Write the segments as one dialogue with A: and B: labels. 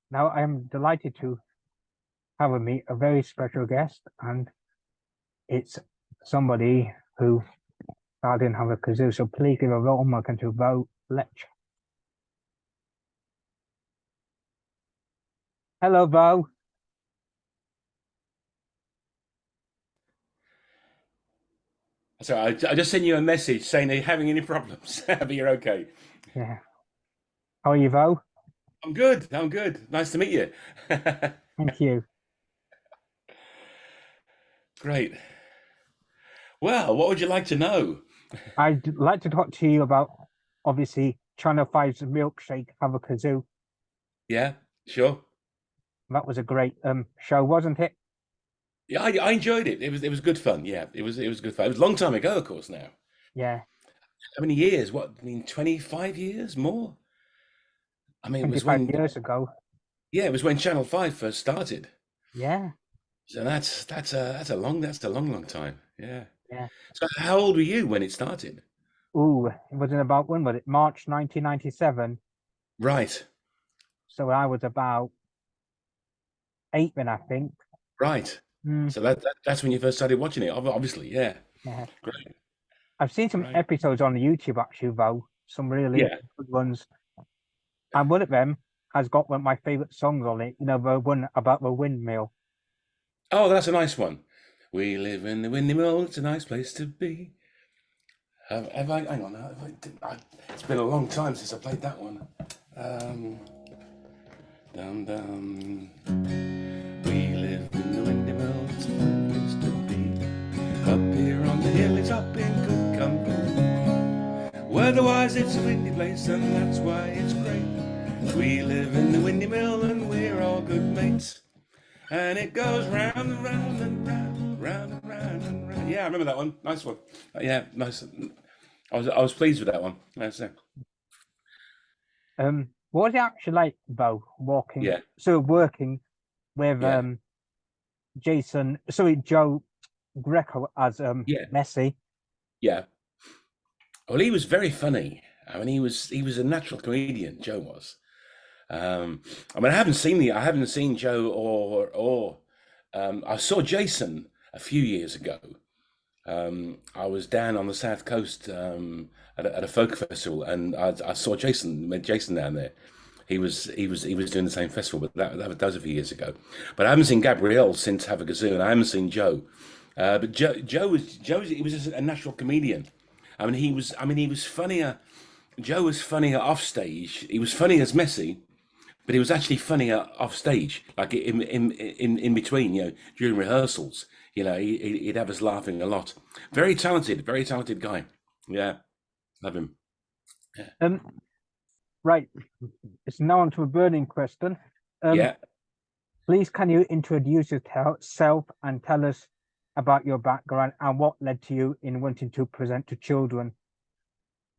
A: Now I am delighted to have with me a very special guest, and it's somebody who I didn't have a kazoo, so please give a warm welcome to Vo Fletcher. Hello, Vo.
B: So I just sent you a message saying they're having any problems, but you're okay.
A: Yeah, how are you, Vo?
B: I'm good. I'm good. Nice to meet you.
A: Thank you.
B: Great. Well, what would you like to know?
A: I'd like to talk to you about obviously Channel 5's milkshake, have a kazoo.
B: Yeah, sure.
A: That was a great show, wasn't it?
B: Yeah, I enjoyed it. It was good fun. Yeah, it was good fun. It was a long time ago, of course. Now,
A: Yeah,
B: how many years? What? I mean, 25 years more. I mean, it was
A: 25
B: when
A: years ago.
B: yeah, it was when Channel 5 first started.
A: Yeah,
B: So that's a long time. Yeah.
A: yeah.
B: So how old were you when it started?
A: Ooh, it wasn't about when was it? March 1997.
B: Right.
A: So I was about eight then, I think.
B: Right.
A: Mm,
B: So that's when you first started watching it, obviously. Yeah.
A: yeah.
B: Great.
A: I've seen some
B: Great.
A: episodes on YouTube actually, though, some really
B: Yeah.
A: good ones. And one of them has got one of my favorite songs on it, the one about the windmill.
B: Oh, that's a nice one. We live in the windy mill. It's a nice place to be. Have I? Hang on. It's been a long time since I played that one. Um, dum dum. We live in the windy mill. It's a fun place to be. Up here on the hill, it's up in good company. Weatherwise, it's a windy place, and that's why it's great. We live in the windy mill, and we're all good mates. And it goes round and round and round, round and round and round. Yeah, I remember that one. Nice one. Yeah, nice. I was pleased with that one. Nice.
A: What was it actually like, though, walking,
B: Yeah,
A: so working with
B: yeah,
A: Joe Greco as
B: yeah,
A: Messi?
B: yeah. Well, he was very funny. I mean, he was a natural comedian. Joe was. I mean, I haven't seen Joe or I saw Jason a few years ago. I was down on the south coast at a folk festival, and I saw Jason. Met Jason down there. He was doing the same festival, but that was a few years ago. But I haven't seen Gabrielle since Have a Gazoo, and I haven't seen Joe. But Joe was he was just a natural comedian. I mean he was funnier. Joe was funnier off stage. He was funny as Messi, but he was actually funnier off stage, like in between, during rehearsals. He'd have us laughing a lot. Very talented guy. Yeah, love him. Yeah,
A: Um, right, it's now on to a burning question. Um,
B: yeah.
A: Please, can you introduce yourself and tell us about your background and what led to you in wanting to present to children?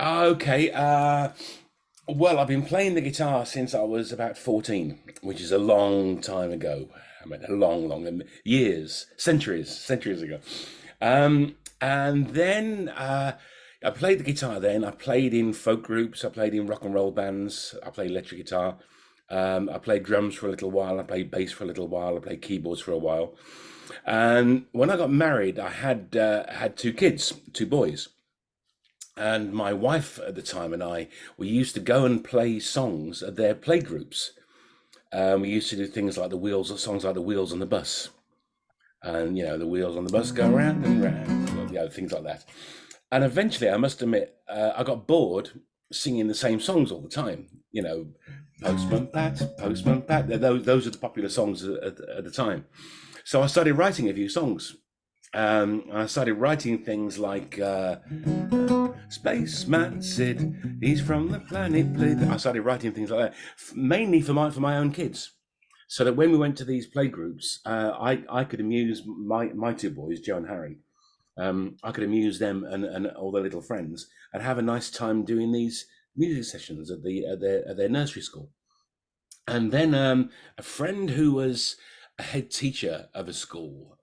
B: Okay. Well, I've been playing the guitar since I was about 14, which is a long time ago. I mean, a long years, centuries ago. And then I played the guitar then. I played in folk groups. I played in rock and roll bands. I played electric guitar. I played drums for a little while. I played bass for a little while. I played keyboards for a while. And when I got married, I had two kids, two boys. And my wife at the time and I, we used to go and play songs at their play groups. We used to do things like songs like the wheels on the bus, and the wheels on the bus go round and round, things like that. And eventually, I must admit, I got bored singing the same songs all the time. Postman Pat. Those are the popular songs at the time. So I started writing a few songs. And I started writing things like Spaceman Sid, he's from the planet Blid. I started writing things like that, mainly for my own kids, so that when we went to these play groups, I could amuse my two boys, Joe and Harry. I could amuse them and all their little friends, and have a nice time doing these music sessions at their nursery school. And then a friend who was a head teacher of a school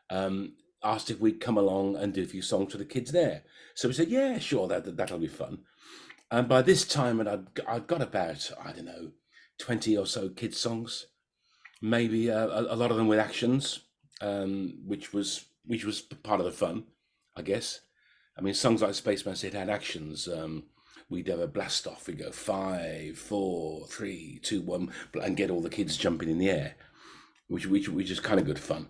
B: um, asked if we'd come along and do a few songs for the kids there. So we said, yeah, sure, that'll be fun. And by this time, I'd got about, I don't know, 20 or so kids songs, maybe a lot of them with actions, which was part of the fun, I guess. I mean, songs like Spaceman Said had actions. We'd have a blast off. We'd go 5, 4, 3, 2, 1, and get all the kids jumping in the air, which is kind of good fun.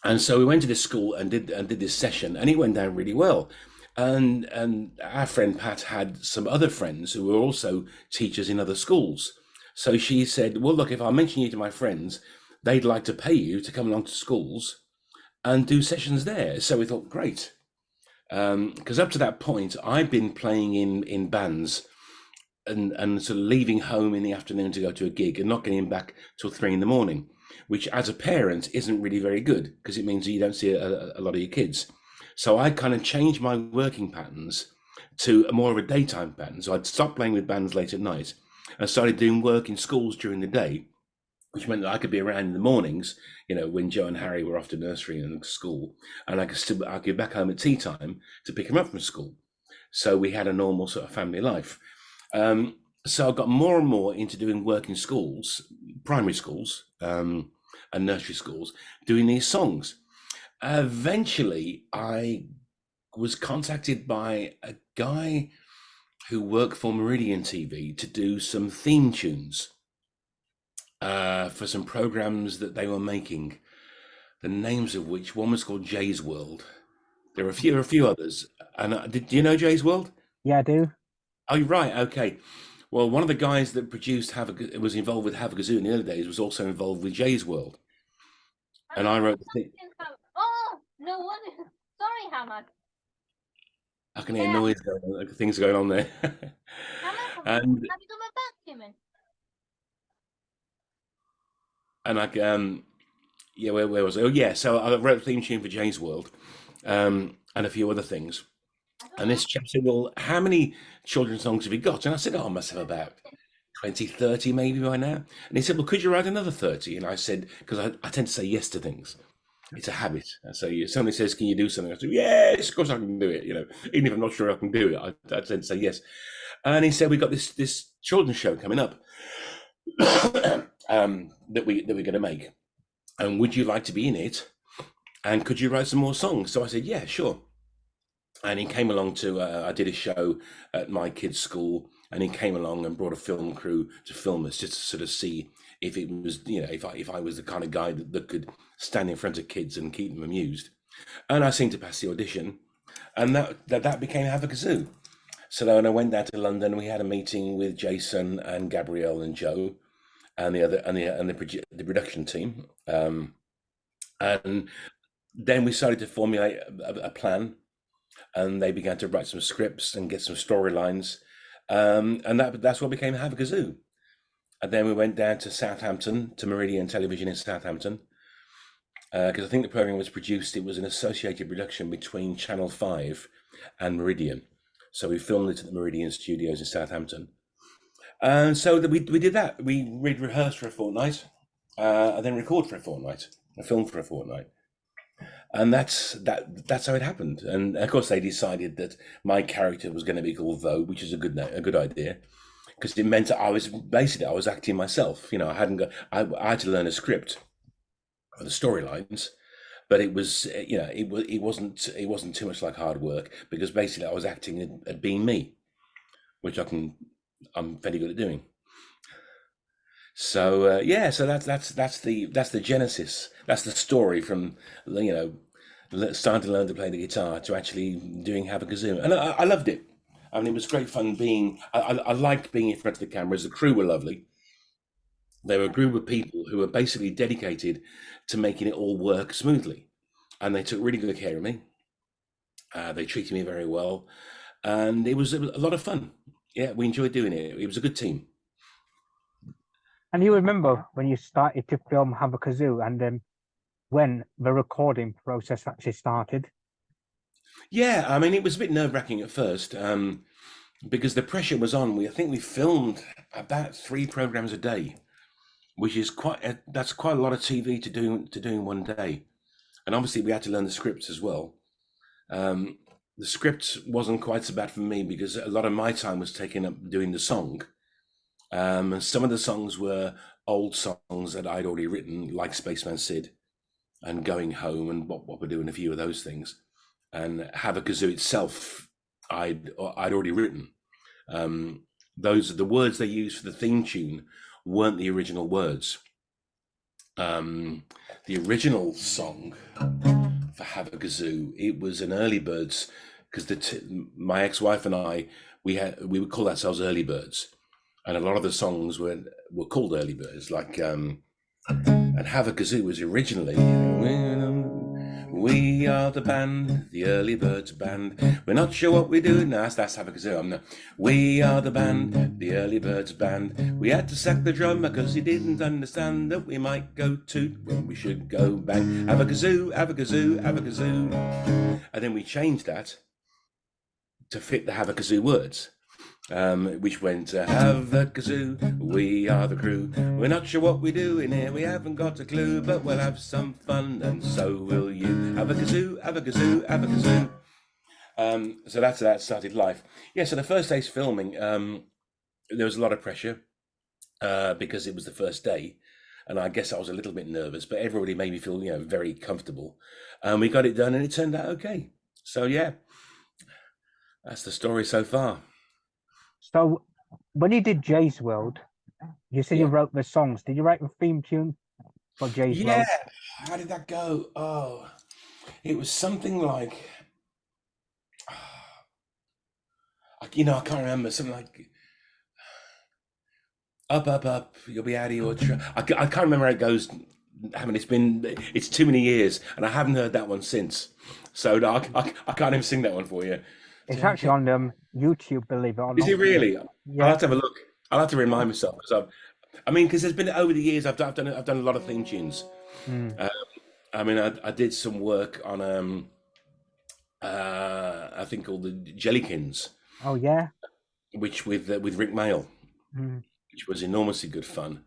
B: And so we went to this school and did this session, and it went down really well. And our friend Pat had some other friends who were also teachers in other schools. So she said, "Well, look, if I mention you to my friends, they'd like to pay you to come along to schools and do sessions there." So we thought, great, because up to that point, I'd been playing in bands and sort of leaving home in the afternoon to go to a gig and not getting back till 3 in the morning, which as a parent isn't really very good because it means you don't see a lot of your kids. So I kind of changed my working patterns to more of a daytime pattern. So I'd stopped playing with bands late at night and started doing work in schools during the day, which meant that I could be around in the mornings, when Joe and Harry were off to nursery and school, and I could get back home at tea time to pick them up from school. So we had a normal sort of family life. So I got more and more into doing work in schools, primary schools, and nursery schools, doing these songs. Eventually, I was contacted by a guy who worked for Meridian TV to do some theme tunes for some programs that they were making, the names of which one was called Jay's World. There were a few others. And do you know Jay's World?
A: Yeah, I do.
B: Oh, right. Okay. Well, one of the guys that produced was involved with Have a Kazoo in the early days was also involved with Jay's World. And I wrote the thing.
C: Oh, no wonder. Sorry, Hamad.
B: I can hear noise going on, things going on there.
C: Hamad,
B: and
C: have you got my back, Timon?
B: and where was I? Oh, yeah. So I wrote the theme tune for Jay's World, and a few other things. And this chap said, "Well, how many children's songs have you got?" And I said, "Oh, I must have about 20, 30 maybe by now." And he said, "Well, could you write another 30?" And I said, because I tend to say yes to things. It's a habit. So somebody says, "Can you do something?" I said, "Yes, of course I can do it." Even if I'm not sure I can do it, I tend to say yes. And he said, "We've got this children's show coming up that we're going to make. And would you like to be in it? And could you write some more songs?" So I said, "Yeah, sure." And he came along to, I did a show at my kids' school, and he came along and brought a film crew to film us just to sort of see if it was, if I was the kind of guy that could stand in front of kids and keep them amused. And I seemed to pass the audition, and that became Have a Kazoo. So then I went down to London, we had a meeting with Jason and Gabrielle and Joe and the production team. And then we started to formulate a plan, and they began to write some scripts and get some storylines, and that's what became Have a Kazoo. And then we went down to Southampton, to Meridian Television in Southampton, because I think the program was produced. It was an associated production between Channel 5 and Meridian, so we filmed it at the Meridian Studios in Southampton. And so we did that. We'd rehearse for a fortnight, and then record for a fortnight, and film for a fortnight. And that's how it happened. And of course, they decided that my character was going to be called Vo, which is a good idea, because it meant that I was acting myself. I had to learn a script for the storylines, but it was it wasn't too much like hard work, because basically I was acting at being me, which I'm very good at doing. So so that's the genesis. That's the story from starting to learn to play the guitar to actually doing Have a Kazoo, and I loved it. I mean, it was great fun being. I liked being in front of the cameras. The crew were lovely. They were a group of people who were basically dedicated to making it all work smoothly, and they took really good care of me. They treated me very well, and it was a lot of fun. Yeah, we enjoyed doing it. It was a good team.
A: And you remember when you started to film Have a Kazoo, and then when the recording process actually started?
B: Yeah, I mean, it was a bit nerve-wracking at first, because the pressure was on. I think we filmed about 3 programs a day, which is that's quite a lot of TV to do in one day. And obviously we had to learn the scripts as well. The script wasn't quite so bad for me, because a lot of my time was taken up doing the song. And some of the songs were old songs that I'd already written, like Spaceman Sid and Going Home and What We're Doing, a few of those things. And Have a Kazoo itself, I'd already written. Those the words they used for the theme tune weren't the original words. The original song for Have a Kazoo, it was an Early Birds, because my ex-wife and I, we would call ourselves Early Birds, and a lot of the songs were called Early Birds, like and Have a Kazoo was originally we are the band, the Early Birds band. We're not sure what we're doing. No, that's Have a Kazoo. We are the band, the Early Birds band. We had to sack the drummer because he didn't understand that we might go toot when we should go bang. Have a kazoo, have a kazoo, have a kazoo. And then we changed that to fit the Have a Kazoo words. Which went have a kazoo, we are the crew. We're not sure what we're doing here, we haven't got a clue, but we'll have some fun, and so will you. Have a kazoo, have a kazoo, have a kazoo. So that started life. Yeah, so the first day's filming, there was a lot of pressure because it was the first day, and I guess I was a little bit nervous, but everybody made me feel, very comfortable. And we got it done, and it turned out okay. So yeah, that's the story so far.
A: So when you did Jay's World, you said you wrote the songs. Did you write the theme tune for Jay's World?
B: Yeah. How did that go? Oh, it was something like, I can't remember. Something like, up, up, up. You'll be out of your. I can't remember how it goes. It's too many years, and I haven't heard that one since. So no, I can't even sing that one for you.
A: It's actually on YouTube, believe it or not.
B: Is it really?
A: Yeah.
B: I'll have to have a look. I'll have to remind myself because there's been over the years I've done a lot of theme tunes. I did some work on I think called the Jellykins.
A: Oh yeah.
B: Which with Rick Mail, which was enormously good fun.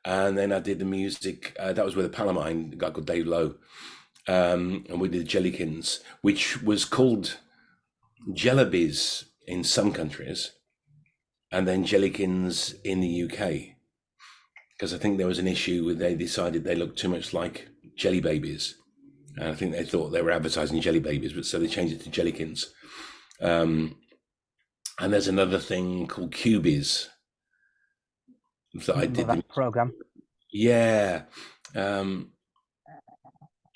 B: And then I did the music. That was with a pal of mine, a guy called Dave Lowe, and we did Jellykins, which was called Jellybees in some countries, and then Jellykins in the UK, because I think there was an issue with they decided they looked too much like Jelly Babies, and I think they thought they were advertising Jelly Babies, but so they changed it to Jellykins. And there's another thing called Cubies that I did
A: that program.
B: Yeah.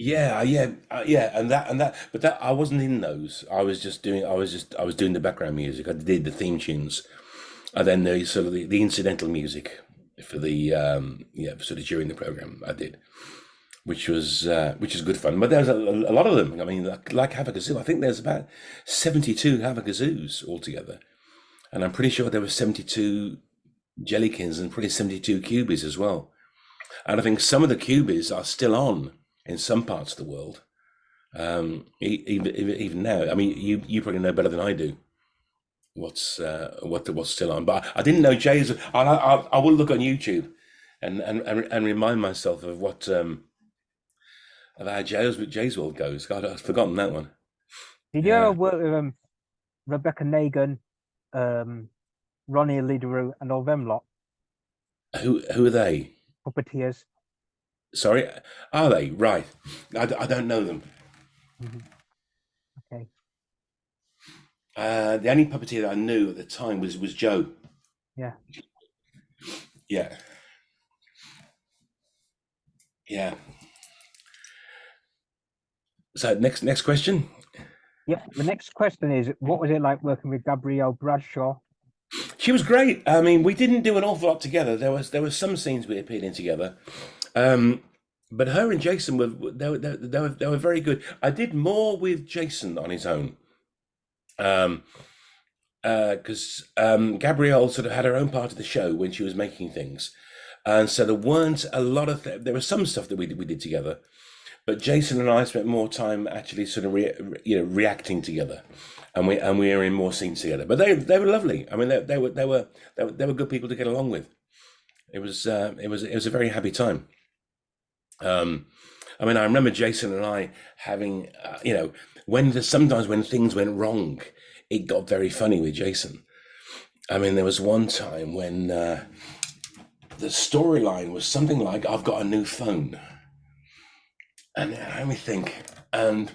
B: Yeah, and that, but that I wasn't in those. I was doing the background music. I did the theme tunes, and then the sort of the incidental music for the sort of during the program I did, which is good fun. But there's a lot of them. I mean, like Have a Kazoo. I think there's about 72 Have a Kazoos altogether, and I'm pretty sure there were 72 Jellykins and probably 72 Cubies as well. And I think some of the Cubies are still on in some parts of the world, even now. I mean, you probably know better than I do what's still on. But I didn't know Jay's. I will look on YouTube and remind myself of what of how Jay's World goes. God, I've forgotten that one.
A: Did you ever work with Rebecca Nagan, Ronnie Lideru, and all them lot?
B: Who are they?
A: Puppeteers.
B: Sorry, are they? Right. I don't know them.
A: Okay.
B: The only puppeteer that I knew at the time was Joe.
A: Yeah.
B: Yeah. Yeah. So next question.
A: Yeah. The next question is, what was it like working with Gabrielle Bradshaw?
B: She was great. I mean, we didn't do an awful lot together. There were some scenes we appeared in together. But her and Jason were very good. I did more with Jason on his own, because Gabrielle sort of had her own part of the show when she was making things, and so there weren't a lot of there was some stuff that we did together, but Jason and I spent more time actually sort of reacting together, and we were in more scenes together. But they were lovely. I mean, they were good people to get along with. It was a very happy time. I mean, I remember Jason and I having, sometimes when things went wrong, it got very funny with Jason. I mean, there was one time when the storyline was something like, I've got a new phone. And let me think. And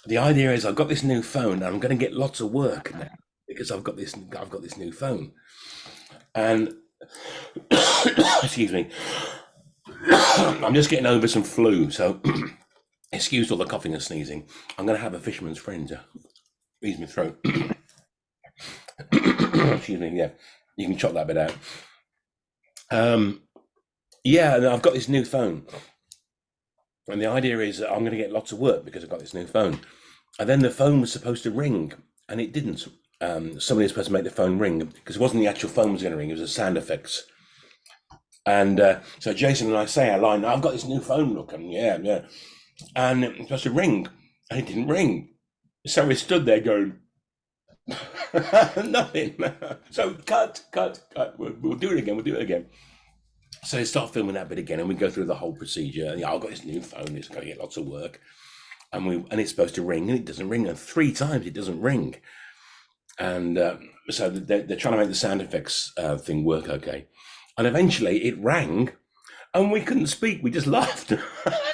B: the idea is I've got this new phone and I'm going to get lots of work now because I've got this new phone. And excuse me, I'm just getting over some flu, so excuse all the coughing and sneezing. I'm going to have a fisherman's friend to ease my throat. Excuse me, yeah, you can chop that bit out. Yeah, and I've got this new phone. And the idea is that I'm going to get lots of work because I've got this new phone. And then the phone was supposed to ring, and it didn't. Somebody was supposed to make the phone ring because it wasn't the actual phone was going to ring, it was the sound effects. And so Jason and I say our line, I've got this new phone, look, and yeah. And it was supposed to ring, and it didn't ring. So we stood there going, nothing. So cut. We'll do it again. So they start filming that bit again, and we go through the whole procedure. And, I've got this new phone; it's going to get lots of work, and it's supposed to ring, and it doesn't ring. And 3 times it doesn't ring, and so they're trying to make the sound effects thing work okay. And eventually it rang, and we couldn't speak. We just laughed.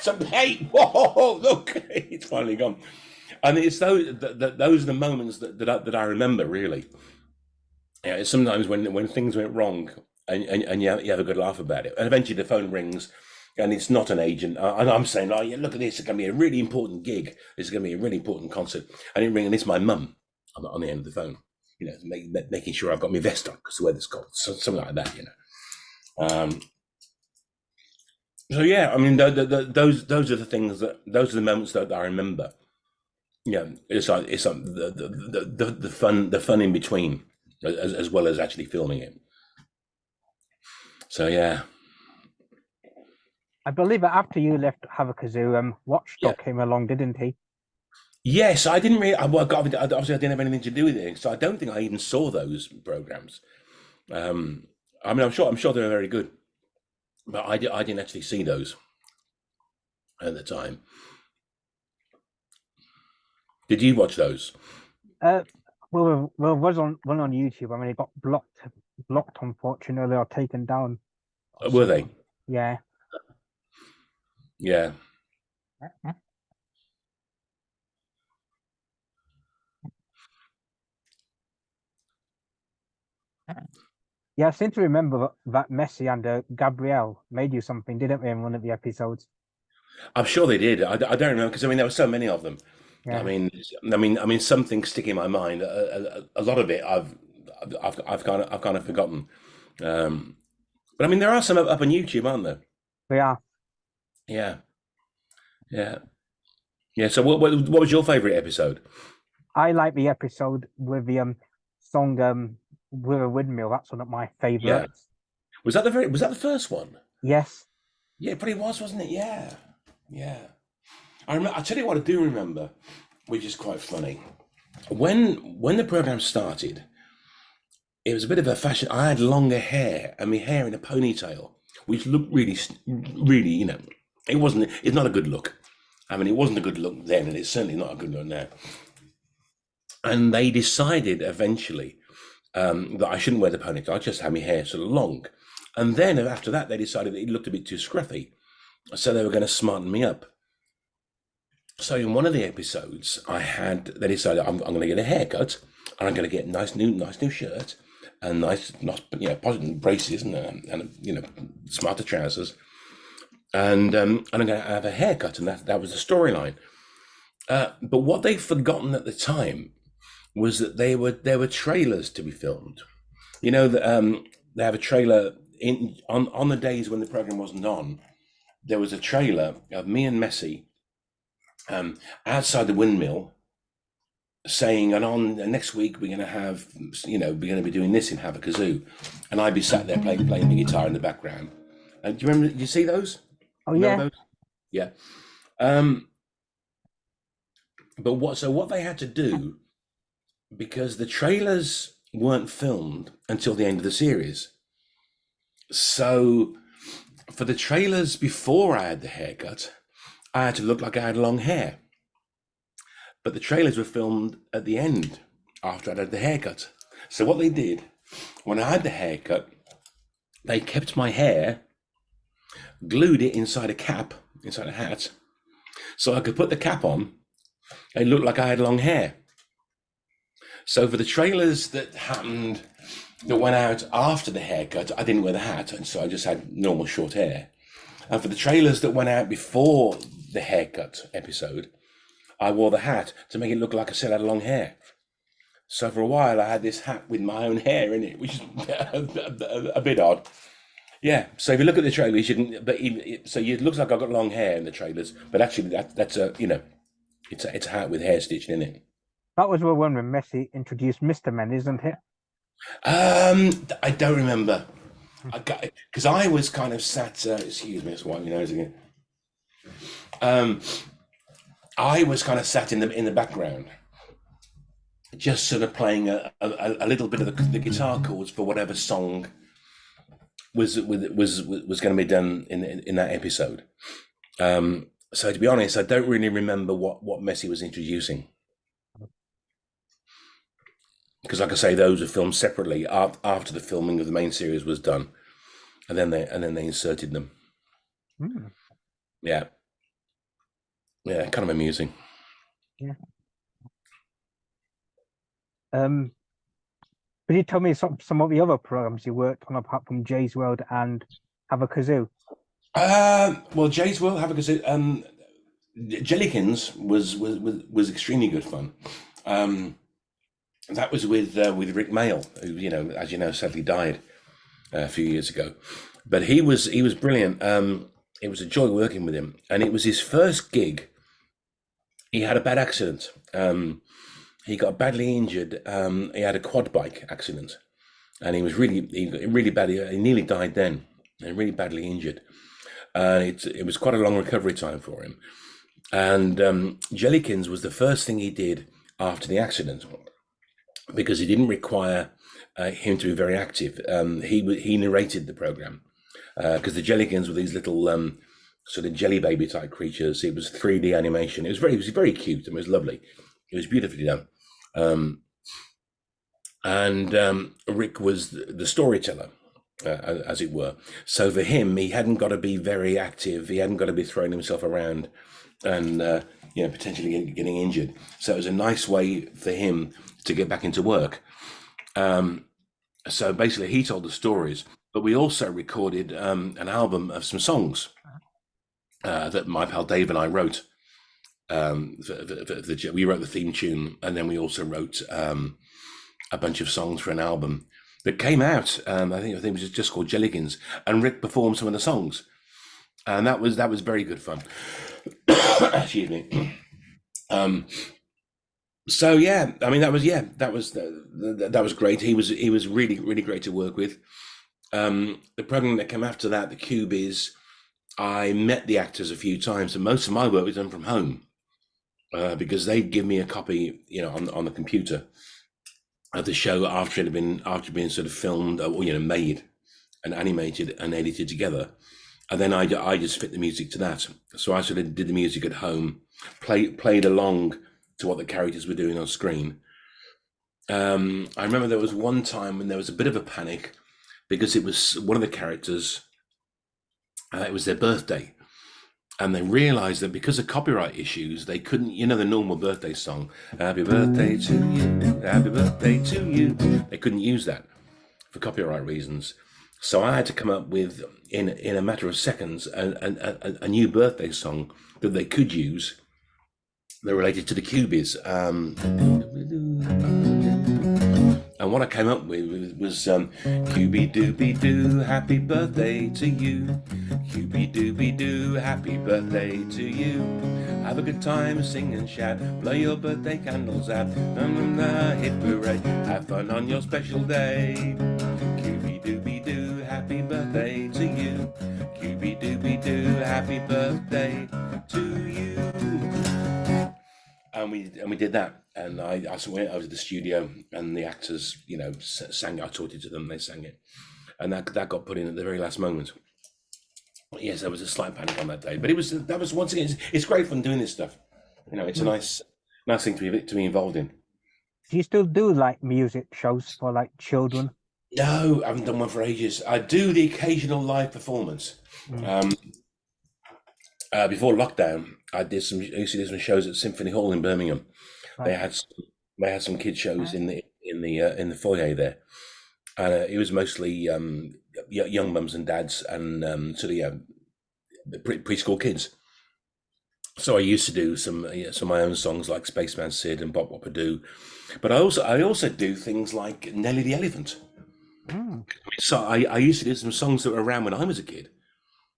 B: So hey, whoa, look, it's finally gone. And it's those are the moments that I remember really. Yeah, it's sometimes when things went wrong. And you have a good laugh about it. And eventually the phone rings, and it's not an agent. And I'm saying, oh, yeah, look at this. It's going to be a really important gig. This is going to be a really important concert. And it rings, and it's my mum on the end of the phone, making sure I've got my vest on because the weather's cold. So, something like that, So, yeah, I mean, those are the things those are the moments that I remember. Yeah, it's like the fun in between, as well as actually filming it. So yeah,
A: I believe that after you left Havakazoo, Watchdog came along, didn't he?
B: Yes, I didn't really. Obviously, I didn't have anything to do with it, so I don't think I even saw those programs. I mean, I'm sure they were very good, but I didn't actually see those at the time. Did you watch those?
A: Well, there was one on YouTube. I mean, it got blocked, unfortunately, or taken down.
B: Were they?
A: Yeah.
B: Yeah.
A: Yeah, I seem to remember that Messi and Gabrielle made you something, didn't they, in one of the episodes?
B: I'm sure they did. I don't remember because I mean there were so many of them.
A: Yeah.
B: I mean, some things stick in my mind. A lot of it I've kind of forgotten. But I mean, there are some up on YouTube, aren't there?
A: They are.
B: Yeah. So what was your favorite episode?
A: I like the episode with the song with a windmill. That's one of my favorites.
B: Was that the first one?
A: Yes.
B: Yeah, it probably was, wasn't it? Yeah. I tell you what I do remember, which is quite funny. When the program started, it was a bit of a fashion. I had longer hair and my hair in a ponytail, which looked really, it's not a good look. I mean, it wasn't a good look then, and it's certainly not a good look now. And they decided eventually that I shouldn't wear the ponytail. I just had my hair sort of long. And then after that, they decided that it looked a bit too scruffy. So they were going to smarten me up. So in one of the episodes, they decided I'm going to get a haircut, and I'm going to get nice new shirt, and nice positive braces, and smarter trousers, and I'm going to have a haircut, and that was the storyline. But what they'd forgotten at the time was that there were trailers to be filmed. They have a trailer on the days when the program wasn't on. There was a trailer of me and Messi outside the windmill saying, and on next week we're going to have, we're going to be doing this in Havakazoo, and I'd be sat there playing the guitar in the background. Do you remember? Did you see those?
A: Oh, yeah.
B: Those? Yeah. But what they had to do, because the trailers weren't filmed until the end of the series, so for the trailers before I had the haircut, I had to look like I had long hair. But the trailers were filmed at the end after I'd had the haircut. So what they did when I had the haircut, they kept my hair, glued it inside a cap, inside a hat, so I could put the cap on and it looked like I had long hair. So for the trailers that went out after the haircut, I didn't wear the hat, and so I just had normal short hair. And for the trailers that went out before the haircut episode, I wore the hat to make it look like I still had long hair. So for a while, I had this hat with my own hair in it, which is a bit odd. Yeah. So if you look at the trailers, you can. But so it looks like I've got long hair in the trailers, but actually that's a it's a hat with hair stitched in it.
A: That was the one when Messi introduced Mr. Men, isn't it?
B: I don't remember. Because I was kind of sat. Excuse me, it's wiping my nose again. I was kind of sat in the background, just sort of playing a little bit of the guitar chords for whatever song was going to be done in that episode. So to be honest, I don't really remember what Messi was introducing, because like I say, those were filmed separately after the filming of the main series was done, and then they inserted them. Yeah, kind of amusing.
A: Yeah. Could you tell me some of the other programs you worked on apart from Jay's World and Have a Kazoo?
B: Well, Jay's World, Have a Kazoo, Jellykins was extremely good fun. That was with Rick Mail, who as you know, sadly died a few years ago. But he was brilliant. It was a joy working with him, and it was his first gig. He had a bad accident. He got badly injured. He had a quad bike accident, and he got really bad. He nearly died then, and really badly injured. It was quite a long recovery time for him. And Jellykins was the first thing he did after the accident, because it didn't require him to be very active. He narrated the program, because the Jellykins were these little sort of jelly baby type creatures. It was 3D animation. It was very cute, and it was lovely. It was beautifully done. And Rick was the storyteller, as it were. So for him, he hadn't got to be very active. He hadn't got to be throwing himself around and potentially getting injured. So it was a nice way for him to get back into work. So basically, he told the stories, but we also recorded an album of some songs that my pal Dave and I wrote. We wrote the theme tune, and then we also wrote a bunch of songs for an album that came out. I think it was just called Jellykins, and Rick performed some of the songs, and that was very good fun. Excuse me. So yeah, I mean that was great. He was really great to work with. The program that came after that, the Cubies, I met the actors a few times, and most of my work was done from home. Because they'd give me a copy, on the computer of the show after it had been sort of filmed or made and animated and edited together, and then I just fit the music to that. So I sort of did the music at home, played along to what the characters were doing on screen. I remember there was one time when there was a bit of a panic because it was one of the characters. It was their birthday. And they realized that because of copyright issues, they couldn't, the normal birthday song, happy birthday to you, happy birthday to you. They couldn't use that for copyright reasons. So I had to come up with, in a matter of seconds, a new birthday song that they could use that related to the Cubies. And what I came up with was Cubie doobie doo, happy birthday to you. Cubie doobie doo, happy birthday to you. Have a good time, sing and shout, blow your birthday candles out. Hip hooray, have fun on your special day. Cubie doobie doo, happy birthday to you. Cubie doobie doo, happy birthday to you. And we did that, and I went over to the studio, and the actors, sang it. I taught it to them, they sang it, and that got put in at the very last moment. Yes, there was a slight panic on that day, but that was once again, it's great fun doing this stuff. It's a nice thing to be involved in.
A: Do you still do like music shows for like children?
B: No, I haven't done one for ages. I do the occasional live performance.
A: Mm.
B: Before lockdown, I used to do some shows at Symphony Hall in Birmingham. They
A: Right.
B: had some kid shows in the foyer there, and it was mostly young mums and dads and sort of preschool kids. So I used to do some of my own songs like Spaceman Sid and Bop Bop Do, but I also do things like Nelly the Elephant.
A: Mm.
B: So I used to do some songs that were around when I was a kid.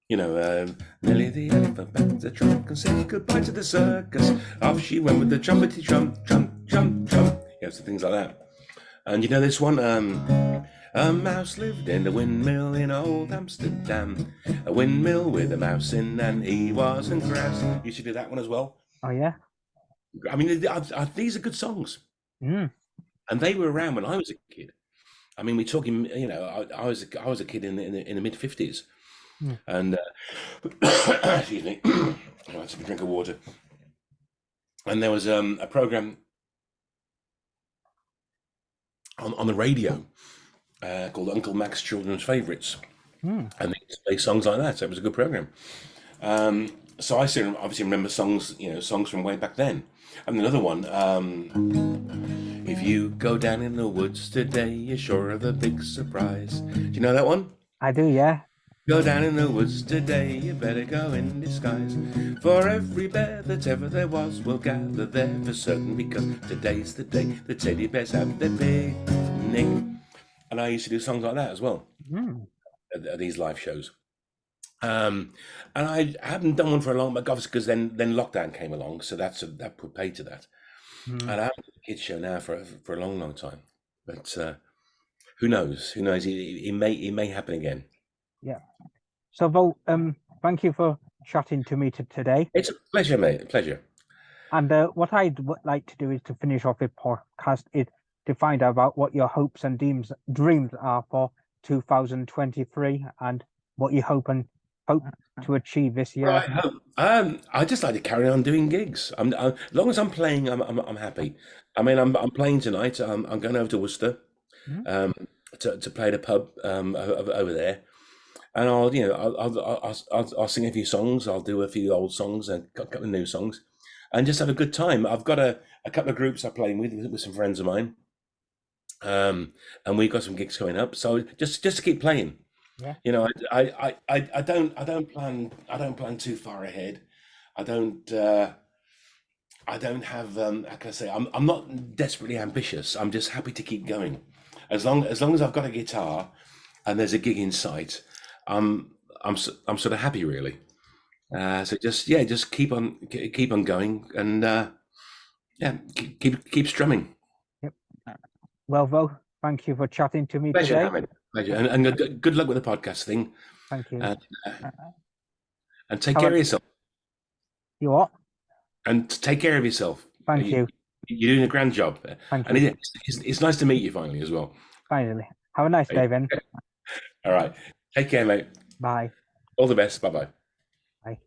B: You know, Nelly the elephant backed the truck and said goodbye to the circus. Off she went with the trumpety trump, trump, trump, trump. Yeah, so things like that. And you know this one, a mouse lived in a windmill in old Amsterdam. A windmill with a mouse in, and he wasn't grass. You should do that one as well.
A: Oh yeah.
B: I mean, these are good songs,
A: Mm.
B: and they were around when I was a kid. I mean, we're talking, you know, I was a kid in the mid-50s.
A: Mm.
B: And excuse me, I had to drink of water. And there was a program on the radio called Uncle Mac's Children's Favorites,
A: Mm.
B: and they used to play songs like that. So it was a good program. So I still obviously remember songs, you know, songs from way back then. And another one, if you go down in the woods today, you're sure of a big surprise. Do you know that one?
A: I do, yeah.
B: Go down in the woods today, you better go in disguise. For every bear that ever there was will gather there for certain, because today's the day the teddy bears have their picnic. And I used to do songs like that as well
A: Mm.
B: at these live shows. And I haven't done one for a long, but obviously because then lockdown came along, so that put paid to that.
A: Mm.
B: And I haven't done a kids show now for a long time. But who knows? Who knows? It may happen again.
A: Yeah. So, Vo, thank you for chatting to me today.
B: It's a pleasure, mate. A pleasure.
A: And what I'd like to do is to finish off this podcast is to find out about what your hopes and dreams are for 2023 and what you hope to achieve this year.
B: Right. I just like to carry on doing gigs. As long as I'm playing, I'm happy. I mean, I'm playing tonight. I'm going over to Worcester, to play at a pub over there, and I'll sing a few songs. I'll do a few old songs and a couple of new songs, and just have a good time. I've got a couple of groups I'm playing with some friends of mine, and we've got some gigs coming up. So just to keep playing.
A: Yeah.
B: You know, I don't plan too far ahead. I don't have how can I say, I'm not desperately ambitious. I'm just happy to keep going. As long as I've got a guitar and there's a gig in sight, I'm sort of happy really. So just keep on going and keep strumming.
A: Yep. Well, Vo, thank you for chatting to me
B: Pleasure,
A: today.
B: Hamid. Pleasure, and good luck with the podcast thing.
A: Thank you.
B: And take care of yourself.
A: You what?
B: And take care of yourself.
A: Thank you.
B: You're doing a grand job.
A: Thank
B: And
A: you.
B: it's nice to meet you finally as well.
A: Finally. Have a nice day then.
B: All right. Take care, mate.
A: Bye.
B: All the best. Bye-bye.
A: Bye.